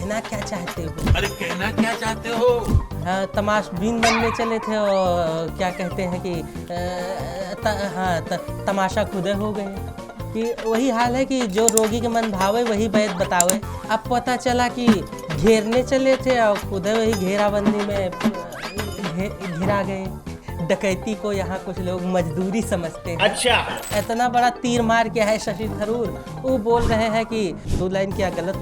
कहना क्या चाहते हो? अरे कहना क्या चाहते हो? हाँ, तमाशबीन बनने चले थे और क्या कहते हैं कि तमाशा खुदे हो गए। कि वही हाल है कि जो रोगी के मन भावे वही वैद्य बतावे। अब पता चला कि घेरने चले थे और खुदे वही घेराबंदी में घिरा गए। डकैती को यहाँ कुछ लोग मजदूरी समझते हैं। अच्छा, इतना बड़ा तीर मार के है शशि थरूर, वो बोल रहे हैं कि 2 लाइन क्या गलत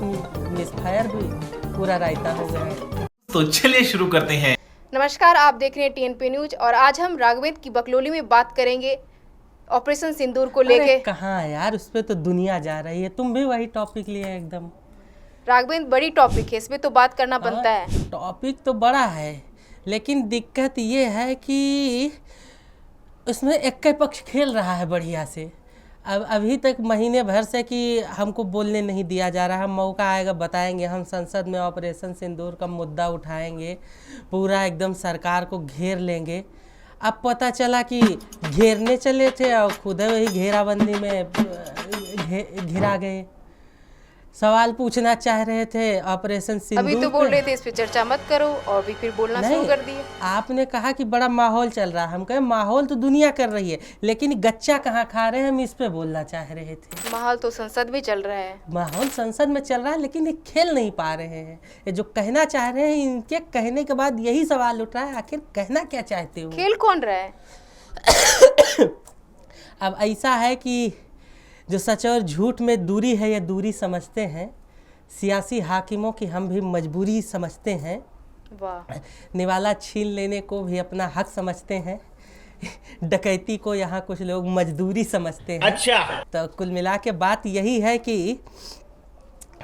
मिसफायर हुई, पूरा रायता हो गया। तो चलिए शुरू करते हैं। नमस्कार, आप देख रहे हैं टीएनपी न्यूज और आज हम राघवेंद्र की बकलोली में बात करेंगे ऑपरेशन सिंदूर को लेके। कहाँ यार, उस पे तो दुनिया जा रही है, तुम भी वही टॉपिक लिए एकदम। राघवेंद्र, बड़ी टॉपिक है, इस पे तो बात करना बनता है। टॉपिक तो बड़ा है, लेकिन दिक्कत ये है कि उसमें एक पक्ष खेल रहा है बढ़िया से। अब अभी तक महीने भर से कि हमको बोलने नहीं दिया जा रहा है। मौका आएगा बताएंगे, हम संसद में ऑपरेशन सिंदूर का मुद्दा उठाएंगे, पूरा एकदम सरकार को घेर लेंगे। अब पता चला कि घेरने चले थे और खुद वही घेराबंदी में घिरा गए। सवाल पूछना चाह रहे थे ऑपरेशन सिंदूर। अभी तो बोल रहे थे इस पे चर्चा मत करो और भी फिर बोलना शुरू कर दिए। आपने कहा कि बड़ा माहौल चल रहा है, हम कहे माहौल तो दुनिया कर रही है, लेकिन गच्चा कहाँ खा रहे हैं, हम इस पे बोलना चाह रहे थे। माहौल तो संसद में चल रहा है। माहौल संसद में चल रहा है, लेकिन ये खेल नहीं पा रहे हैं। ये जो कहना चाह रहे हैं, इनके कहने के बाद यही सवाल उठ रहा है, आखिर कहना क्या चाहते हो? खेल कौन रहा है? अब ऐसा है कि जो सच और झूठ में दूरी है, ये दूरी समझते हैं। सियासी हाकिमों की हम भी मजबूरी समझते हैं। वाह। निवाला छीन लेने को भी अपना हक समझते हैं। डकैती को यहाँ कुछ लोग मजदूरी समझते हैं। अच्छा, तो कुल मिला के बात यही है कि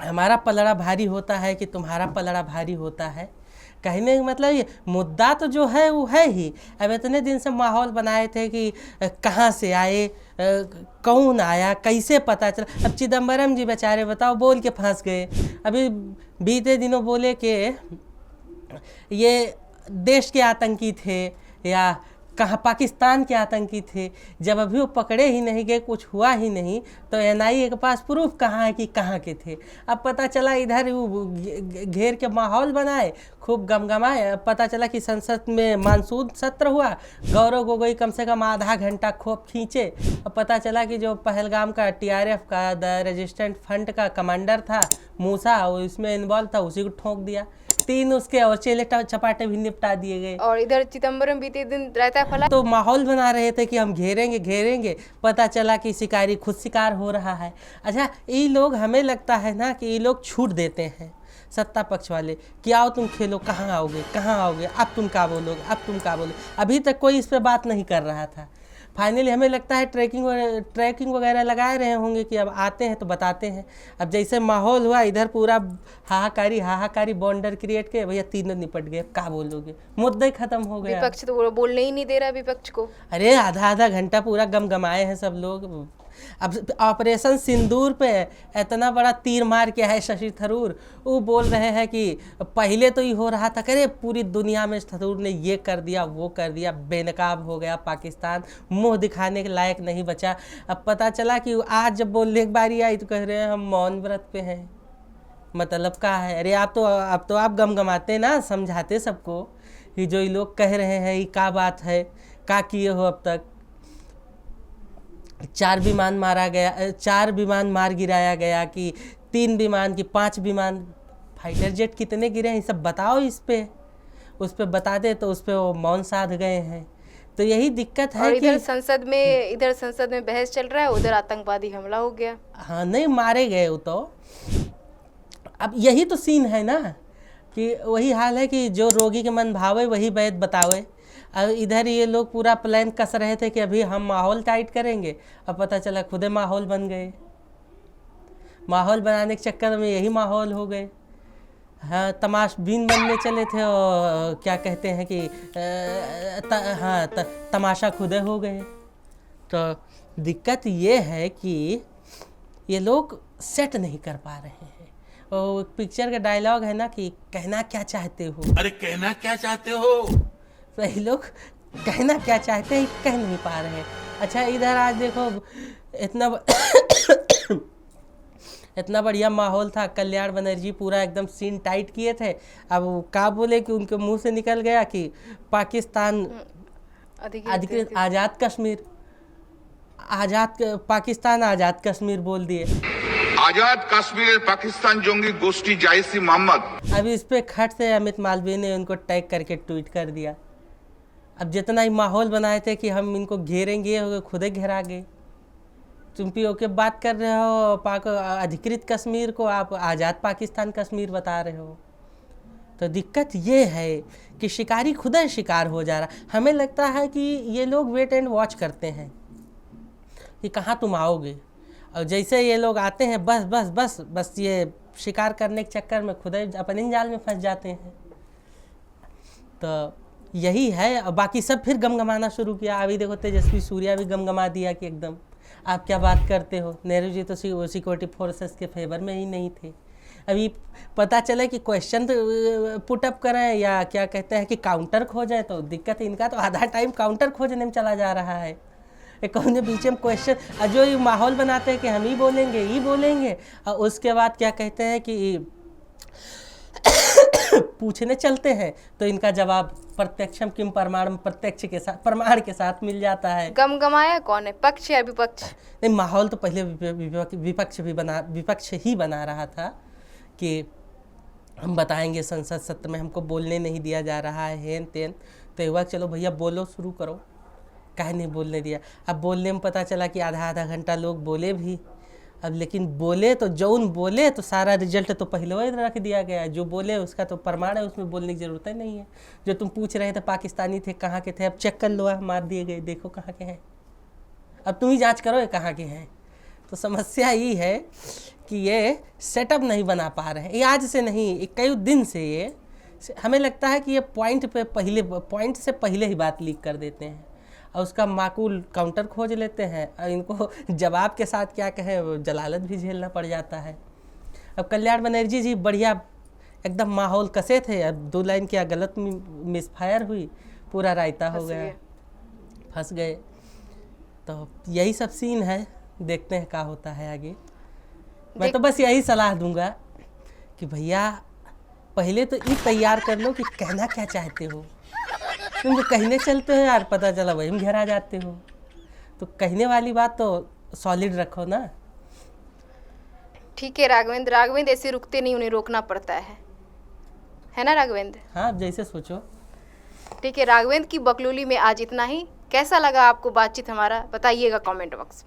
हमारा पलड़ा भारी होता है कि तुम्हारा पलड़ा भारी होता है। कहने का मतलब ये मुद्दा तो जो है वो है ही। अब इतने दिन से माहौल बनाए थे कि कहाँ से आए, कौन आया, कैसे पता चला। अब चिदम्बरम जी बेचारे बताओ बोल के फंस गए। अभी बीते दिनों बोले कि ये देश के आतंकी थे या कहाँ पाकिस्तान के आतंकी थे। जब अभी वो पकड़े ही नहीं गए, कुछ हुआ ही नहीं, तो एनआईए के पास प्रूफ कहाँ है कि कहाँ के थे। अब पता चला इधर वो घेर के माहौल बनाए, खूब गमगमाए। पता चला कि संसद में मानसून सत्र हुआ, गौरव गोगोई कम से कम आधा घंटा खूब खींचे। अब पता चला कि जो पहलगाम का टीआरएफ का द रेजिस्टेंट फ्रंट का कमांडर था मूसा, वो इसमें इन्वॉल्व था, उसी को ठोक दिया। 3 उसके और चेले चपाटे भी निपटा दिए गए। और इधर चिदम्बरम बीते दिन रहता फला तो माहौल बना रहे थे कि हम घेरेंगे। पता चला कि शिकारी खुद शिकार हो रहा है। अच्छा, ये लोग, हमें लगता है ना कि ये लोग छूट देते हैं सत्ता पक्ष वाले कि आओ तुम खेलो, कहाँ आओगे, अब तुम क्या बोलोगे। अभी तक कोई इस पर बात नहीं कर रहा था। फाइनली हमें लगता है ट्रैकिंग वगैरह लगाए रहे होंगे कि अब आते हैं तो बताते हैं। अब जैसे माहौल हुआ, इधर पूरा हाहाकारी बॉन्डर क्रिएट के, भैया तीनों निपट गए। क्या बोलोगे, मुद्दा ही खत्म हो गया। विपक्ष तो बोलने ही नहीं दे रहा विपक्ष को। अरे आधा घंटा पूरा गमगमाए हैं सब लोग। अब ऑपरेशन सिंदूर पे इतना बड़ा तीर मार के है शशि थरूर, वो बोल रहे हैं कि पहले तो ये हो रहा था, करे पूरी दुनिया में थरूर ने ये कर दिया वो कर दिया, बेनकाब हो गया पाकिस्तान, मुंह दिखाने के लायक नहीं बचा। अब पता चला कि आज जब बोलने की बारी आई तो कह रहे हैं हम मौन व्रत पे हैं। मतलब क्या है? अरे अब तो आप गमगमाते ना, समझाते सबको कि जो ये लोग कह रहे हैं ये क्या बात है, क्या किए हो अब तक। 4 विमान मारा गया, 4 विमान मार गिराया गया कि 3 विमान की 5 विमान, फाइटर जेट कितने गिरे हैं ये सब बताओ। इस पे उस पे बताते तो उस पे वो मौन साध गए हैं। तो यही दिक्कत है। और कि इधर संसद में बहस चल रहा है, उधर आतंकवादी हमला हो गया। हाँ, नहीं मारे गए वो तो। अब यही तो सीन है ना कि वही हाल है कि जो रोगी के मन भावे वही वैद्य बतावे। अब इधर ये लोग पूरा प्लान कस रहे थे कि अभी हम माहौल टाइट करेंगे, अब पता चला खुदे माहौल बन गए। माहौल बनाने के चक्कर में यही माहौल हो गए। हाँ, तमाशबीन बनने चले थे और क्या कहते हैं कि तमाशा खुदे हो गए। तो दिक्कत ये है कि ये लोग सेट नहीं कर पा रहे हैं। और पिक्चर का डायलॉग है ना कि कहना क्या चाहते हो। अरे कहना क्या चाहते हो? तो ये लोग कहना क्या चाहते हैं कह नहीं पा रहे हैं। अच्छा, इधर आज देखो इतना बढ़िया माहौल था, कल्याण बनर्जी पूरा एकदम सीन टाइट किए थे। अब वो क्या बोले कि उनके मुंह से निकल गया कि पाकिस्तान अधिकृत आज़ाद कश्मीर, पाकिस्तान आज़ाद कश्मीर बोल दिए। आजाद कश्मीर पाकिस्तान जंगी गोष्ठी जायसी मोहम्मद। अब इस पे खट से अमित मालवीय ने उनको टैग करके ट्वीट कर दिया। अब जितना ही माहौल बनाए थे कि हम इनको घेरेंगे, वो खुद ही घेरा गए। तुम पीओके बात कर रहे हो, पाक अधिकृत कश्मीर को आप आज़ाद पाकिस्तान कश्मीर बता रहे हो। तो दिक्कत ये है कि शिकारी खुद ही शिकार हो जा रहा। हमें लगता है कि ये लोग वेट एंड वॉच करते हैं कि कहाँ तुम आओगे, और जैसे ये लोग आते हैं बस बस बस बस ये शिकार करने के चक्कर में खुद ही अपने जाल में फंस जाते हैं। तो यही है। और बाकी सब फिर गमगमाना शुरू किया। अभी देखो तेजस्वी सूर्या भी गमगमा दिया कि एकदम आप क्या बात करते हो, नेहरू जी तो सिक्योरिटी फोर्सेस के फेवर में ही नहीं थे। अभी पता चला कि क्वेश्चन पुटअप करें या क्या कहते हैं कि काउंटर खोजें, तो दिक्कत इनका तो आधा टाइम काउंटर खोजने में चला जा रहा है। कौन बीच में क्वेश्चन जो ये माहौल बनाते हैं कि हम ही बोलेंगे, और उसके बाद क्या कहते हैं कि पूछने चलते हैं तो इनका जवाब प्रत्यक्षम किम प्रमाण प्रमाण के साथ मिल जाता है। गमगमाया कौन है, पक्ष या विपक्ष? नहीं, माहौल तो पहले विपक्ष ही बना रहा था कि हम बताएंगे संसद सत्र में, हमको बोलने नहीं दिया जा रहा है, हेन तेन। तो एक बार चलो भैया बोलो, शुरू करो, काहे नहीं बोलने दिया। अब बोलने में पता चला कि आधा घंटा लोग बोले भी। अब लेकिन बोले तो जौन बोले तो सारा रिजल्ट तो पहले ही रख दिया गया है। जो बोले उसका तो प्रमाण है, उसमें बोलने की ज़रूरत ही नहीं है। जो तुम पूछ रहे थे पाकिस्तानी थे, कहाँ के थे, अब चेक कर लो, मार दिए गए, देखो कहाँ के हैं। अब तुम ही जांच करो ये कहाँ के हैं। तो समस्या ये है कि ये सेटअप नहीं बना पा रहे हैं। ये आज से नहीं, कई दिन से ये हमें लगता है कि ये पॉइंट से पहले ही बात लीक कर देते हैं और उसका माकूल काउंटर खोज लेते हैं, और इनको जवाब के साथ क्या कहें, वो जलालत भी झेलना पड़ जाता है। अब कल्याण बनर्जी जी बढ़िया एकदम माहौल कसे थे, अब 2 लाइन क्या गलत मिसफायर हुई, पूरा रायता हो गया, फंस गए। तो यही सब सीन है, देखते हैं क्या होता है आगे। मैं तो बस यही सलाह दूंगा कि भैया पहले तो ये तैयार कर लो कि कहना क्या चाहते हो। तुम जो कहने चलते हो यार, पता चला वही में घेरा जाते हो। तो कहने वाली बात तो सॉलिड रखो ना। ठीक है राघवेंद्र ऐसे रुकते नहीं, उन्हें रोकना पड़ता है ना राघवेंद्र? हाँ, जैसे सोचो। ठीक है राघवेंद्र की बकलोली में आज इतना ही। कैसा लगा आपको बातचीत हमारा, बताइएगा कमेंट बॉक्स में।